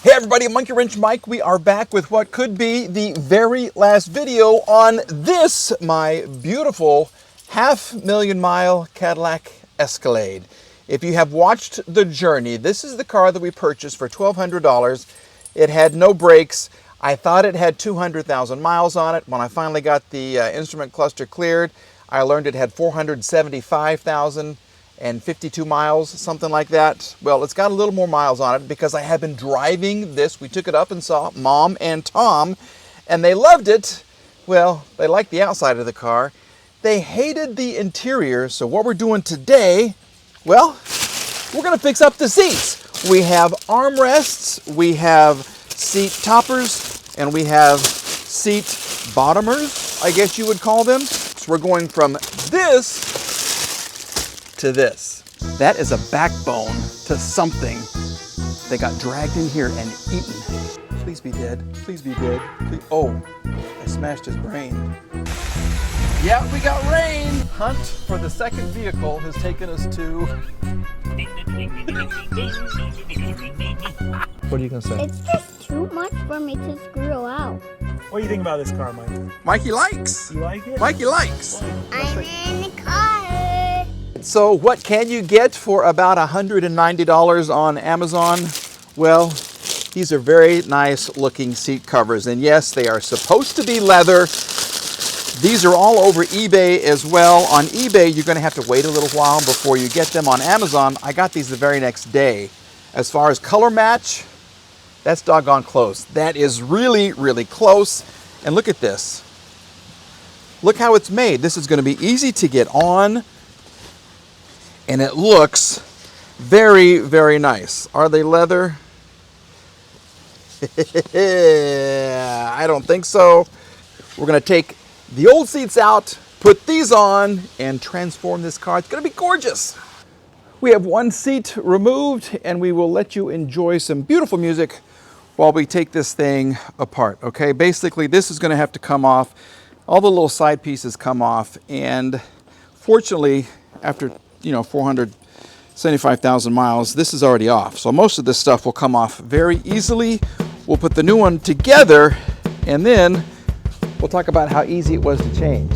Hey everybody, Monkey Wrench Mike. We are back with what could be the very last video on this, my beautiful 500,000-mile Cadillac Escalade. If you have watched the journey, this is the car that we purchased for $1,200. It had no brakes. I thought it had 200,000 miles on it. When I finally got the instrument cluster cleared, I learned it had 475,052 miles, something like that. Well, it's got a little more miles on it because I have been driving this. We took it up and saw Mom and Tom, and they loved it. Well, they liked the outside of the car. They hated the interior, so what we're doing today, well, we're gonna fix up the seats. We have armrests, we have seat toppers, and we have seat bottomers, I guess you would call them. So we're going from this to this. That is a backbone to something that got dragged in here and eaten. Please be dead. Please be dead. Please. Oh, I smashed his brain. Yeah, we got rain. Hunt for the second vehicle has taken us to... What are you gonna say? It's just too much for me to screw out. What do you think about this car, Mike? Mikey likes. You like it? Mikey likes. I'm in the car. So what can you get for about $190 on Amazon? Well, these are very nice looking seat covers. And yes, they are supposed to be leather. These are all over eBay as well. On eBay, you're gonna have to wait a little while before you get them. On Amazon, I got these the very next day. As far as color match, that's doggone close. That is really, really close. And look at this. Look how it's made. This is gonna be easy to get on. And it looks very, very nice. Are they leather? I don't think so. We're gonna take the old seats out, put these on, and transform this car. It's gonna be gorgeous. We have one seat removed, and we will let you enjoy some beautiful music while we take this thing apart, okay? Basically, this is gonna have to come off. All the little side pieces come off, and fortunately, after 475,000 miles, this is already off. So most of this stuff will come off very easily. We'll put the new one together, and then we'll talk about how easy it was to change.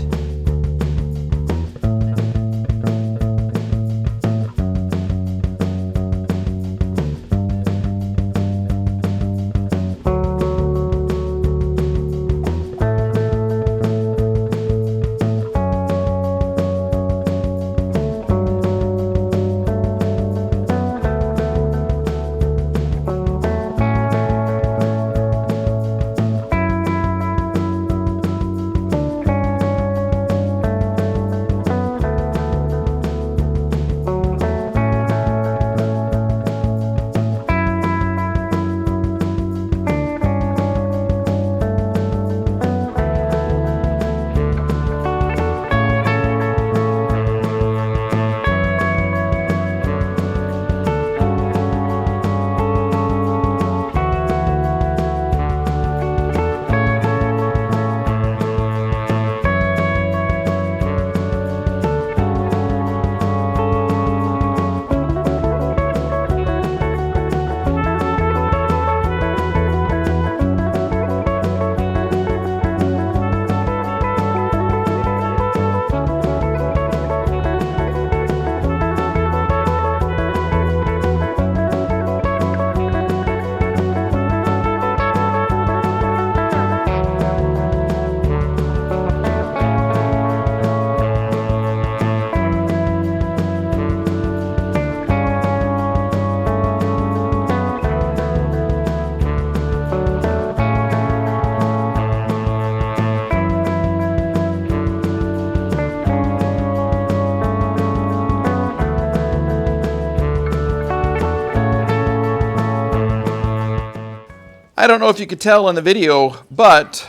I don't know if you could tell in the video, but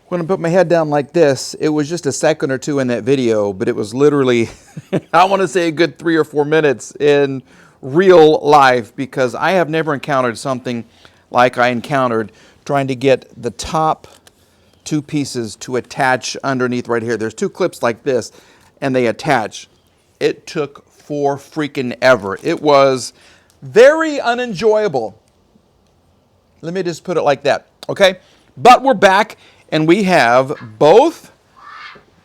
when I put my head down like this, it was just a second or two in that video, but it was literally, I want to say a good 3 or 4 minutes in real life, because I have never encountered something like I encountered trying to get the top two pieces to attach underneath right here. There's two clips like this, and they attach. It took for freaking ever. It was very unenjoyable. Let me just put it like that, okay? But we're back, and we have both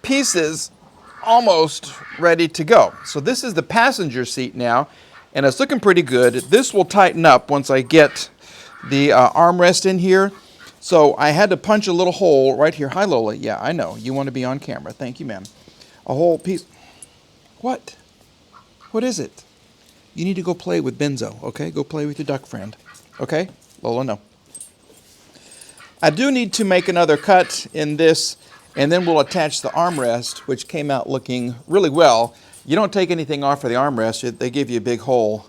pieces almost ready to go. So this is the passenger seat now, and it's looking pretty good. This will tighten up once I get the armrest in here. So I had to punch a little hole right here. Hi, Lola. Yeah, I know. You want to be on camera. Thank you, ma'am. A whole piece. What? What is it? You need to go play with Benzo, okay? Go play with your duck friend, okay? Lola, no. I do need to make another cut in this, and then we'll attach the armrest, which came out looking really well. You don't take anything off of the armrest. They give you a big hole,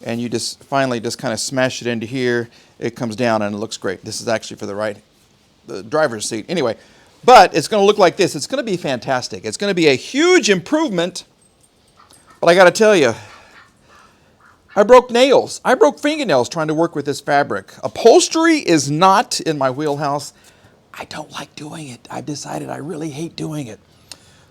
and you just finally just kind of smash it into here. It comes down, and it looks great. This is actually for the driver's seat. Anyway, but it's going to look like this. It's going to be fantastic. It's going to be a huge improvement, but I got to tell you, I broke nails. I broke fingernails trying to work with this fabric. Upholstery is not in my wheelhouse. I don't like doing it. I've decided I really hate doing it.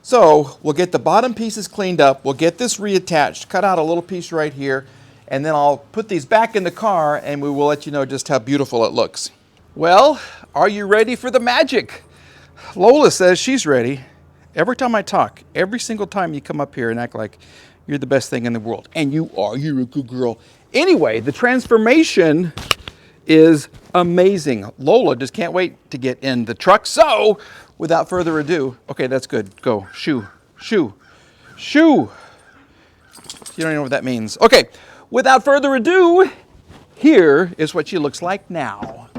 So we'll get the bottom pieces cleaned up. We'll get this reattached, cut out a little piece right here, and then I'll put these back in the car and we will let you know just how beautiful it looks. Well, are you ready for the magic? Lola says she's ready. Every time I talk, every single time you come up here and act like you're the best thing in the world. And you are. You're a good girl. Anyway, the transformation is amazing. Lola just can't wait to get in the truck. So, without further ado, okay, that's good. Go. Shoo. Shoo. Shoo. You don't even know what that means. Okay, without further ado, here is what she looks like now.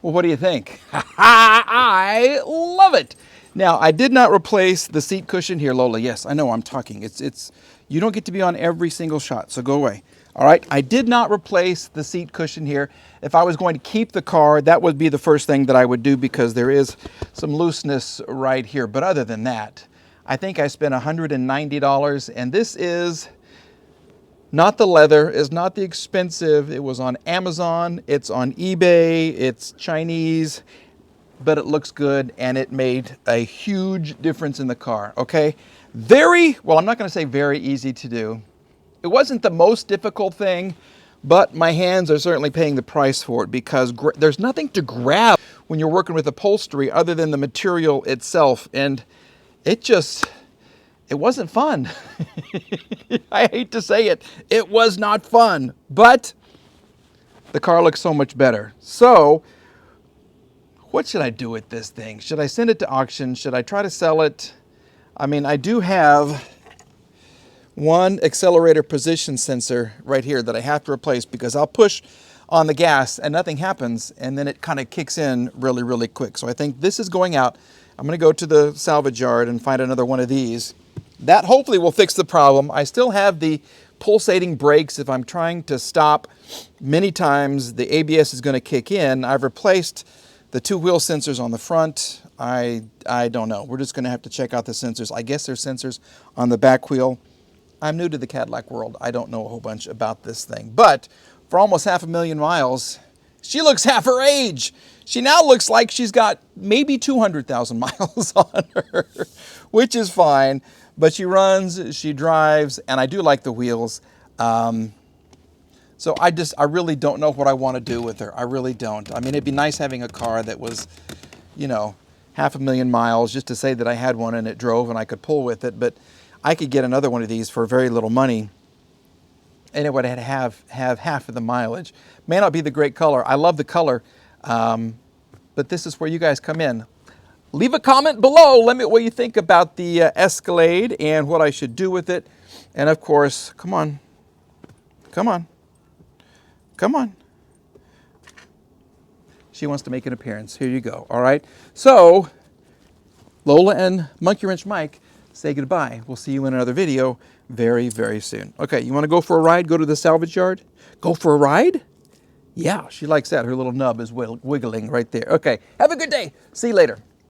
Well, what do you think? I love it. Now, I did not replace the seat cushion here, Lola. Yes, I know I'm talking. It's you don't get to be on every single shot, so go away. All right, I did not replace the seat cushion here. If I was going to keep the car, that would be the first thing that I would do because there is some looseness right here. But other than that, I think I spent $190, and this is not the leather, it's not the expensive. It was on Amazon, it's on eBay, it's Chinese, but it looks good and it made a huge difference in the car, okay? Well, I'm not gonna say very easy to do. It wasn't the most difficult thing, but my hands are certainly paying the price for it because there's nothing to grab when you're working with upholstery other than the material itself, and it wasn't fun. I hate to say it. It was not fun, but the car looks so much better. So, what should I do with this thing? Should I send it to auction? Should I try to sell it? I mean, I do have one accelerator position sensor right here that I have to replace because I'll push on the gas and nothing happens, and then it kind of kicks in really, really quick. So I think this is going out. I'm going to go to the salvage yard and find another one of these. That hopefully will fix the problem. I still have the pulsating brakes. If I'm trying to stop many times, the ABS is going to kick in. I've replaced the two wheel sensors on the front. I don't know. We're just going to have to check out the sensors. I guess there's sensors on the back wheel. I'm new to the Cadillac world. I don't know a whole bunch about this thing. But for almost 500,000 miles, she looks half her age. She now looks like she's got maybe 200,000 miles on her, which is fine. But she runs, she drives, and I do like the wheels. So I really don't know what I want to do with her. I really don't. I mean, it'd be nice having a car that was, 500,000 miles just to say that I had one and it drove and I could pull with it. But I could get another one of these for very little money, and it would have half of the mileage. May not be the great color. I love the color, but this is where you guys come in. Leave a comment below. Let me know what you think about the Escalade and what I should do with it. And of course, come on. She wants to make an appearance. Here you go. All right. So, Lola and Monkey Wrench Mike say goodbye. We'll see you in another video very, very soon. Okay, you want to go for a ride? Go to the salvage yard? Go for a ride? Yeah, she likes that. Her little nub is wiggling right there. Okay, have a good day. See you later.